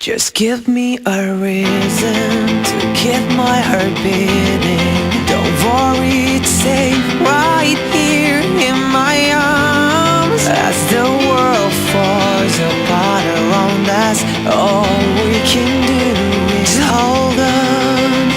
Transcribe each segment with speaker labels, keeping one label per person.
Speaker 1: Just give me a reason to keep my heart beating. Don't worry, it's safe right here in my arms. As the world falls apart around us, all we can do is hold on,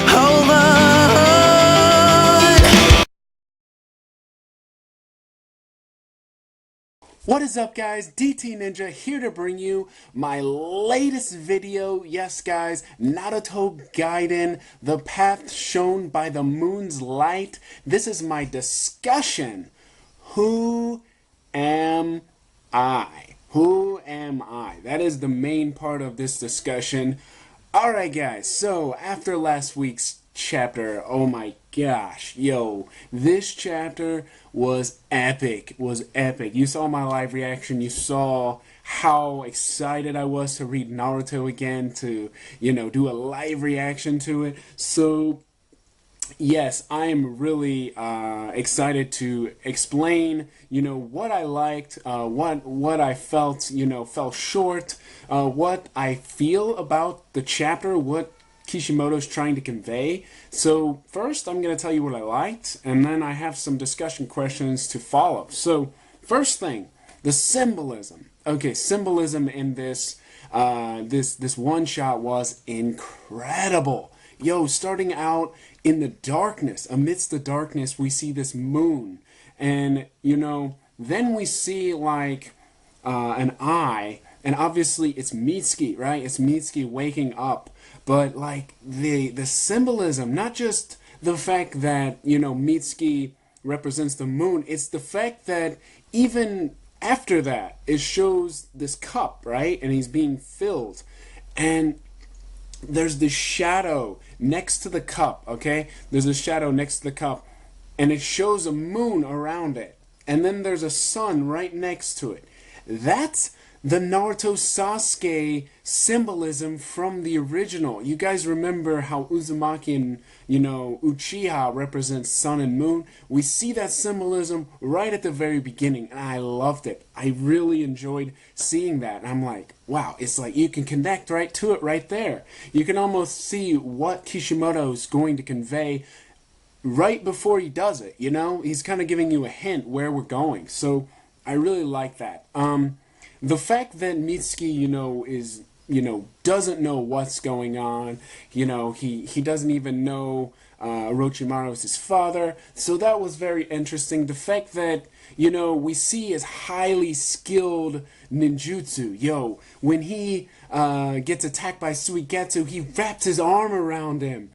Speaker 1: hold on.
Speaker 2: What is up, guys? DT Ninja here to bring you my latest video. Yes, guys, Naruto Gaiden, the path shown by the moon's light. This is my discussion. Who am I? Who am I? That is the main part of this discussion. Alright, guys, so after last week's chapter, oh my gosh, yo, this chapter was epic, You saw my live reaction, you saw how excited I was to read Naruto again, to, do a live reaction to it. So yes, I am really excited to explain, what I liked, what I felt, fell short, what I feel about the chapter, what Kishimoto's trying to convey. So first, I'm going to tell you what I liked, and then I have some discussion questions to follow. So first thing, the symbolism. Okay, symbolism in this this one shot was incredible. Yo, starting out in the darkness, amidst the darkness, we see this moon. And, then we see, like, an eye. And obviously, it's Mitsuki, right? It's Mitsuki waking up. But, like, the symbolism, not just the fact that, Mitsuki represents the moon, it's the fact that even after that, it shows this cup, right? And he's being filled. And there's this shadow next to the cup, okay? There's a shadow next to the cup, and it shows a moon around it. And then there's a sun right next to it. That's the Naruto Sasuke symbolism from the original. You guys remember how Uzumaki and, Uchiha represents sun and moon? We see that symbolism right at the very beginning, and I loved it. I really enjoyed seeing that. And I'm like, wow, it's like you can connect right to it right there. You can almost see what Kishimoto is going to convey right before he does it, He's kind of giving you a hint where we're going. So I really like that. The fact that Mitsuki, is, doesn't know what's going on, he doesn't even know Orochimaru is his father, so that was very interesting. The fact that, we see his highly skilled ninjutsu, when he gets attacked by Suigetsu, he wraps his arm around him.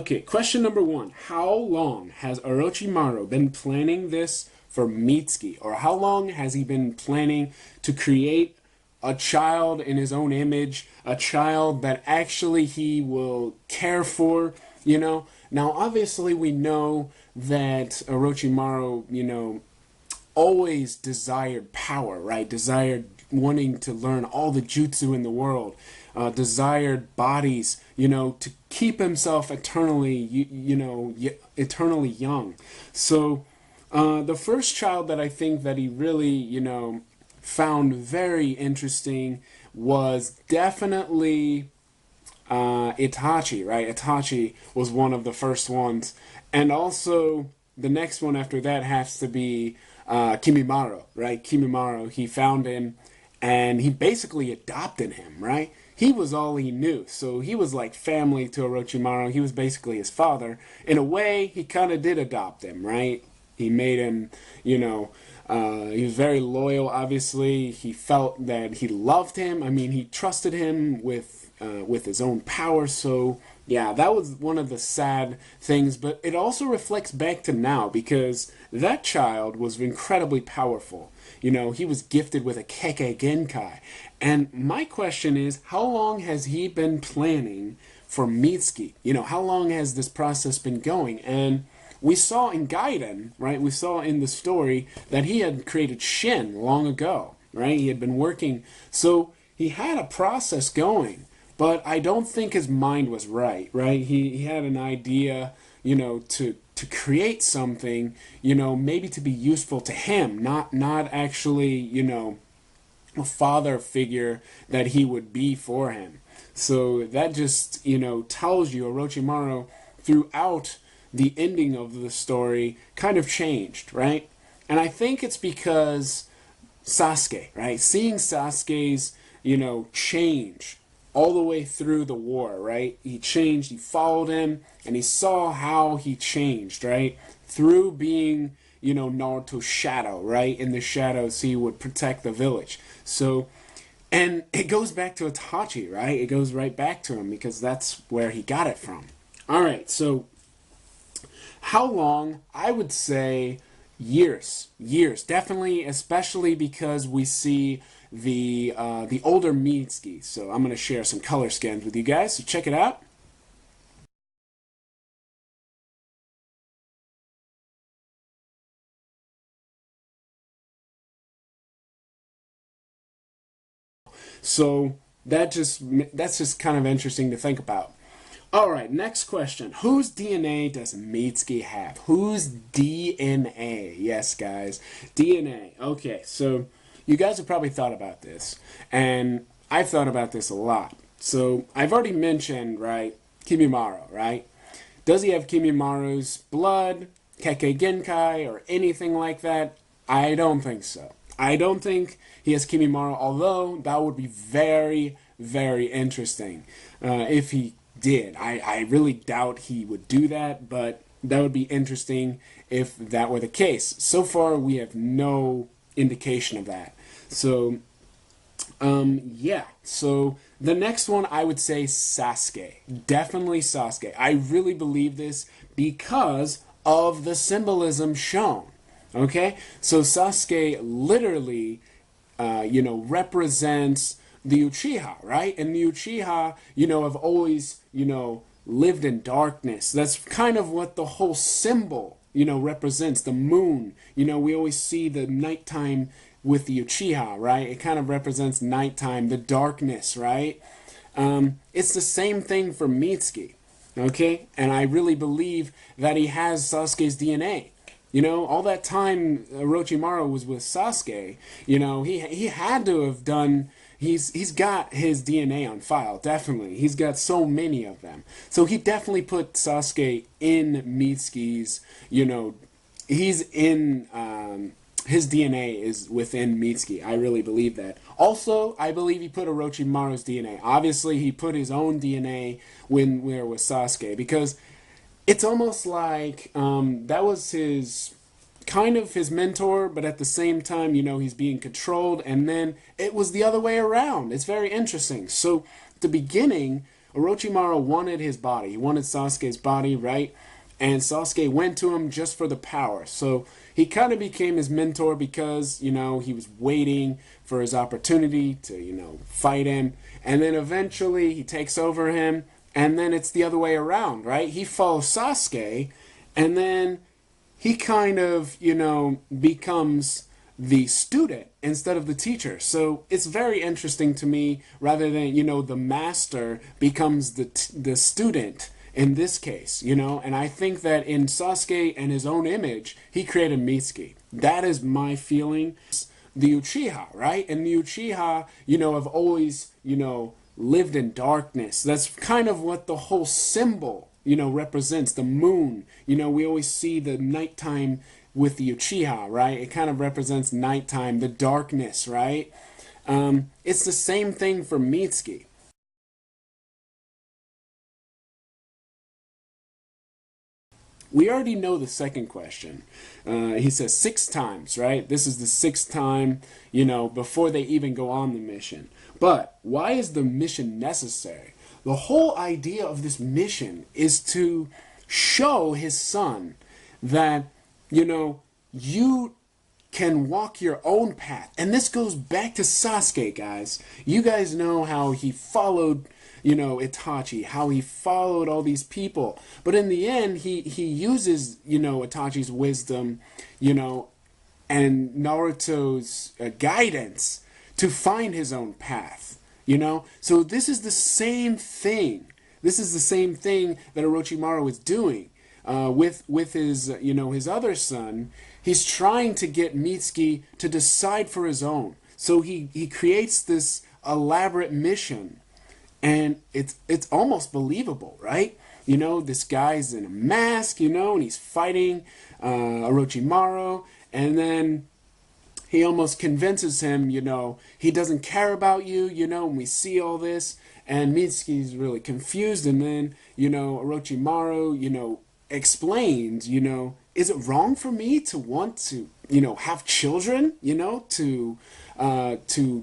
Speaker 2: Okay, question number one. How long has Orochimaru been planning this for Mitsuki? Or how long has he been planning to create a child in his own image, a child that actually he will care for, Now, obviously, we know that Orochimaru, always desired power, right? Desired wanting to learn all the jutsu in the world, desired bodies, to keep himself eternally, eternally young. So the first child that I think that he really, found very interesting was definitely Itachi, right? Itachi was one of the first ones. And also, the next one after that has to be Kimimaro, right? Kimimaro, he found him, and he basically adopted him, right? He was all he knew, so he was like family to Orochimaru. He was basically his father. In a way, he kind of did adopt him, right? He made him, he was very loyal, obviously. He felt that he loved him. I mean, he trusted him with his own power, so yeah, that was one of the sad things, but it also reflects back to now, because that child was incredibly powerful. He was gifted with a Kekkei Genkai. And my question is, how long has he been planning for Mitsuki? How long has this process been going? And we saw in Gaiden, right, we saw in the story that he had created Shin long ago, right? He had been working, so he had a process going. But I don't think his mind was right? He had an idea, to to create something, you know, maybe to be useful to him, not actually, you know, a father figure that he would be for him. So that just, you know, tells you Orochimaru throughout the ending of the story kind of changed, right? And I think it's because Sasuke, right? Seeing Sasuke's, you know, change all the way through the war, right? He changed, he followed him, and he saw how he changed, right? Through being, you know, Naruto's shadow, right? In the shadows, he would protect the village. So, and it goes back to Itachi, right? It goes right back to him because that's where he got it from. All right, so how long? I would say years, definitely, especially because we see the older Mitsuki. So I'm gonna share some color scans with you guys. So check it out. So that's just kind of interesting to think about. All right, next question. Whose DNA does Mitsuki have? Whose DNA? Yes, guys, DNA. Okay, so you guys have probably thought about this, and I've thought about this a lot. So I've already mentioned, right, Kimimaro, right? Does he have Kimimaru's blood, Kekkei Genkai, or anything like that? I don't think so. I don't think he has Kimimaru, although that would be very, very interesting if he did. I really doubt he would do that, but that would be interesting if that were the case. So far, we have no indication of that. So, yeah. So the next one, I would say Sasuke. Definitely Sasuke. I really believe this because of the symbolism shown. Okay? So Sasuke literally, you know, represents the Uchiha, right? And the Uchiha, you know, have always, you know, lived in darkness. That's kind of what the whole symbol, you know, represents. The moon, you know, we always see the nighttime with the Uchiha, right? It kind of represents nighttime, the darkness, right? It's the same thing for Mitsuki, okay? And I really believe that he has Sasuke's DNA. You know, all that time Orochimaru was with Sasuke, you know, he had to have done. He's got his DNA on file, definitely. He's got so many of them. So he definitely put Sasuke in Mitsuki's, you know, he's in, his DNA is within Mitsuki. I really believe that. Also, I believe he put Orochimaru's DNA. Obviously, he put his own DNA when we were with Sasuke, because it's almost like that was his kind of his mentor, but at the same time, you know, he's being controlled, and then it was the other way around. It's very interesting. So at the beginning, Orochimaru wanted his body. He wanted Sasuke's body, right? And Sasuke went to him just for the power. So he kind of became his mentor because, you know, he was waiting for his opportunity to, you know, fight him. And then eventually he takes over him, and then it's the other way around, right? He follows Sasuke, and then he kind of, you know, becomes the student instead of the teacher. So it's very interesting to me, rather than, you know, the master becomes the student in this case, you know. And I think that in Sasuke and his own image, he created Mitsuki. That is my feeling. The Uchiha, right? And the Uchiha, you know, have always, you know, lived in darkness. That's kind of what the whole symbol, you know, represents. The moon, you know, we always see the nighttime with the Uchiha, right? It kind of represents nighttime, the darkness, right? It's the same thing for Mitsuki. We already know the second question. He says 6 times, right? This is the 6th time, you know, before they even go on the mission. But why is the mission necessary? The whole idea of this mission is to show his son that, you know, you can walk your own path. And this goes back to Sasuke, guys. You guys know how he followed, you know, Itachi, how he followed all these people. But in the end, he uses, you know, Itachi's wisdom, you know, and Naruto's guidance to find his own path, you know? So this is the same thing. This is the same thing that Orochimaru is doing. with his his other son, he's trying to get Mitsuki to decide for his own. So he creates this elaborate mission, and it's almost believable, right? This guy's in a mask, and he's fighting Orochimaru, and then he almost convinces him, he doesn't care about you, and we see all this, and Mitsuki's really confused, and then, Orochimaru, explains, is it wrong for me to want to, have children, to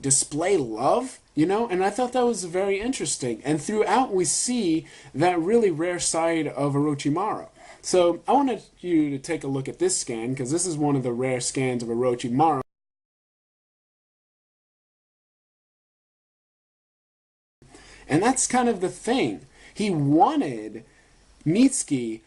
Speaker 2: display love, and I thought that was very interesting. And throughout we see that really rare side of Orochimaru. So I wanted you to take a look at this scan, because this is one of the rare scans of Orochimaru. And that's kind of the thing. He wanted Mitsuki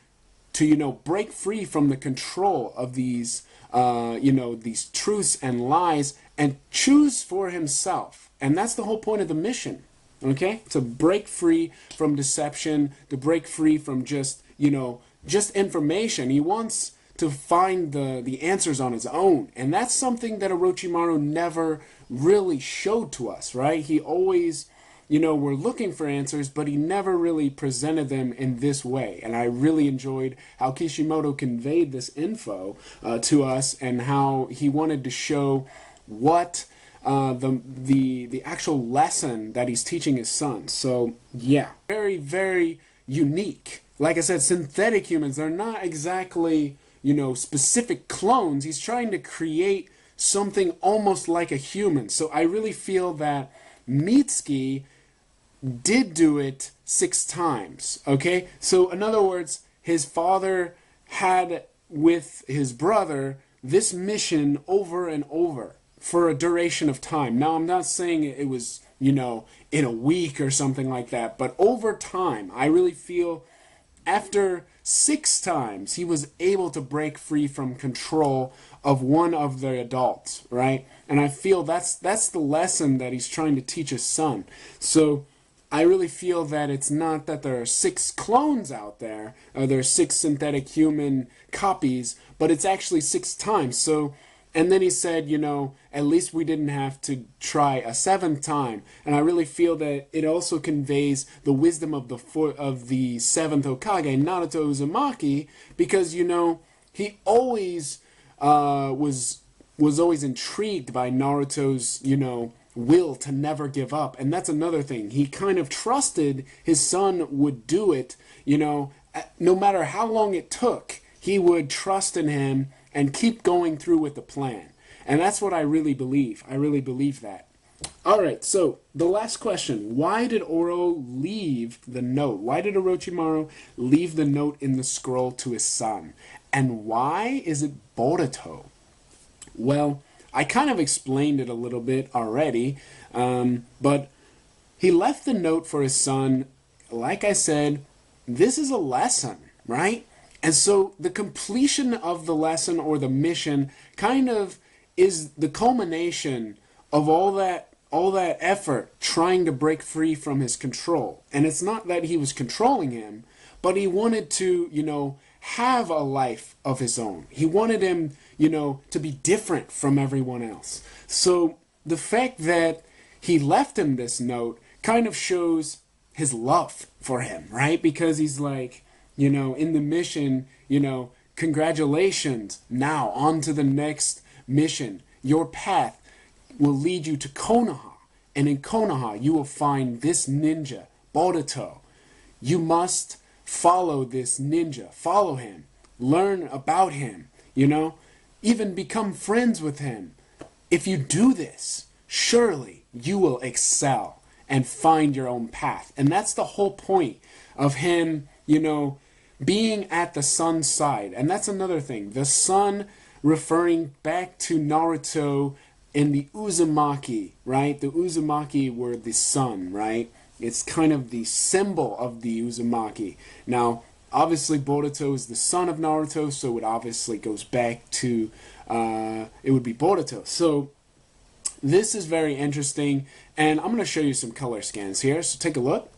Speaker 2: to, break free from the control of these, these truths and lies and choose for himself. And that's the whole point of the mission, okay? To break free from deception, to break free from just, just information. He wants to find the answers on his own. And that's something that Orochimaru never really showed to us, right? He always, we're looking for answers, but he never really presented them in this way. And I really enjoyed how Kishimoto conveyed this info to us, and how he wanted to show what the actual lesson that he's teaching his son. So yeah, very, very unique. Like I said, synthetic humans, they're not exactly, specific clones. He's trying to create something almost like a human. So I really feel that Mitsuki did do it 6 times, okay? So in other words, his father had with his brother this mission over and over for a duration of time. Now, I'm not saying it was, in a week or something like that, but over time, I really feel after 6 times, he was able to break free from control of one of the adults, right? And I feel that's the lesson that he's trying to teach his son. So I really feel that it's not that there are 6 clones out there, or there are 6 synthetic human copies, but it's actually 6 times. So, and then he said, at least we didn't have to try a 7th time. And I really feel that it also conveys the wisdom of the 7th Hokage, Naruto Uzumaki, because, he always was always intrigued by Naruto's, will to never give up. And that's another thing. He kind of trusted his son would do it, no matter how long it took. He would trust in him and keep going through with the plan. And that's what I really believe. I really believe that. Alright, so the last question. Why did Oro leave the note? Why did Orochimaru leave the note in the scroll to his son? And why is it Boruto? Well, I kind of explained it a little bit already, but he left the note for his son. Like I said, this is a lesson, right? And so the completion of the lesson or the mission kind of is the culmination of all that effort trying to break free from his control. And it's not that he was controlling him, but he wanted to, have a life of his own. He wanted him, to be different from everyone else. So the fact that he left him this note kind of shows his love for him, right? Because he's like, in the mission, congratulations, now on to the next mission. Your path will lead you to Konoha, and in Konoha you will find this ninja, Boruto. You must follow this ninja, follow him, learn about him, even become friends with him. If you do this, surely you will excel and find your own path. And that's the whole point of him, being at the sun's side. And that's another thing. The sun referring back to Naruto in the Uzumaki, right? The Uzumaki were the sun, right? It's kind of the symbol of the Uzumaki. Now, obviously Boruto is the son of Naruto, so it obviously goes back to, it would be Boruto. So this is very interesting, and I'm going to show you some color scans here, so take a look.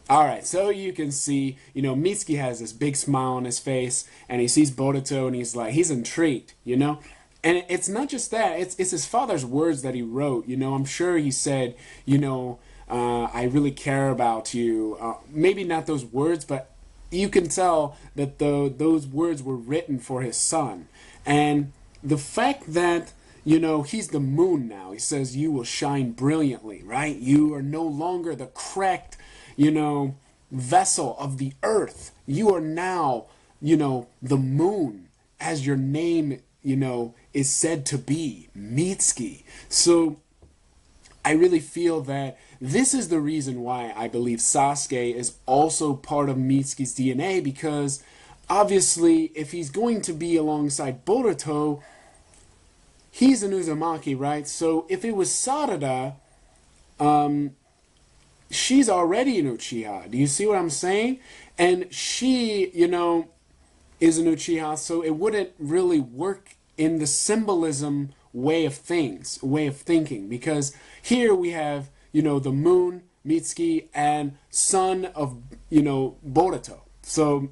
Speaker 2: All right, so you can see, Mitsuki has this big smile on his face, and he sees Boruto, and he's intrigued, And it's not just that; it's his father's words that he wrote. I'm sure he said, I really care about you. Maybe not those words, but you can tell that those words were written for his son, and the fact that he's the moon now. He says, "You will shine brilliantly," right? You are no longer the cracked vessel of the earth. You are now, the moon, as your name, is said to be, Mitsuki. So I really feel that this is the reason why I believe Sasuke is also part of Mitsuki's DNA, because obviously if he's going to be alongside Boruto, he's an Uzumaki, right? So if it was Sarada, she's already an Uchiha. Do you see what I'm saying? And she, is an Uchiha, so it wouldn't really work in the symbolism way of thinking. Because here we have, the moon, Mitsuki, and son of, Boruto. So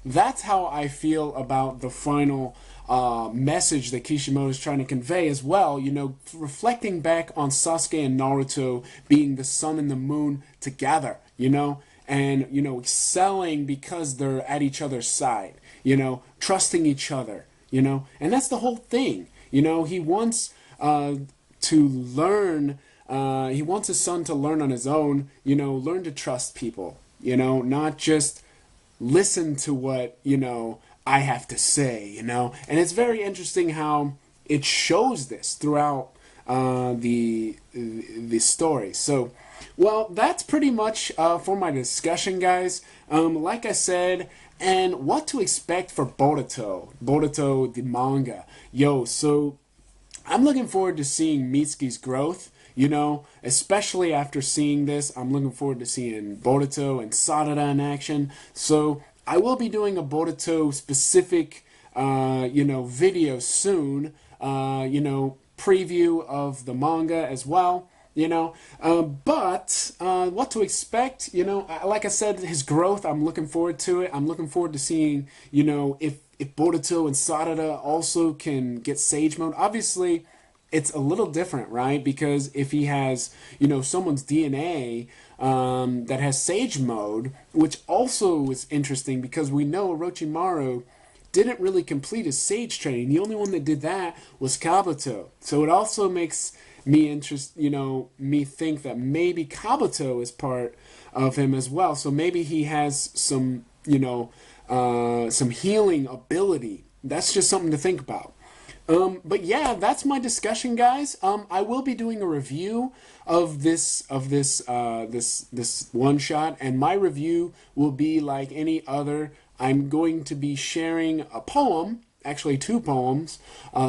Speaker 2: that's how I feel about the final message that Kishimoto is trying to convey as well, reflecting back on Sasuke and Naruto being the sun and the moon together, and, excelling because they're at each other's side, trusting each other, and that's the whole thing. He wants to learn, he wants his son to learn on his own, learn to trust people, not just listen to what, I have to say, and it's very interesting how it shows this throughout the story. So, well, that's pretty much for my discussion, guys. Like I said, and what to expect for Boruto the manga. So I'm looking forward to seeing Mitsuki's growth. Especially after seeing this, I'm looking forward to seeing Boruto and Sarada in action. So I will be doing a Boruto specific, video soon, preview of the manga as well, but what to expect, like I said, his growth, I'm looking forward to it. I'm looking forward to seeing, if Boruto and Sarada also can get Sage Mode. Obviously, it's a little different, right? Because if he has, someone's DNA that has Sage Mode, which also is interesting because we know Orochimaru didn't really complete his Sage training. The only one that did that was Kabuto. So it also makes me me think that maybe Kabuto is part of him as well. So maybe he has some, some healing ability. That's just something to think about. But yeah, that's my discussion, guys. I will be doing a review of this one shot, and my review will be like any other. I'm going to be sharing a poem, actually 2 poems,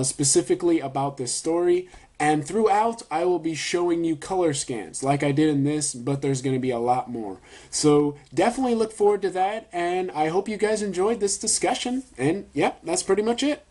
Speaker 2: specifically about this story. And throughout, I will be showing you color scans like I did in this, but there's going to be a lot more. So definitely look forward to that, and I hope you guys enjoyed this discussion. And yep, that's pretty much it.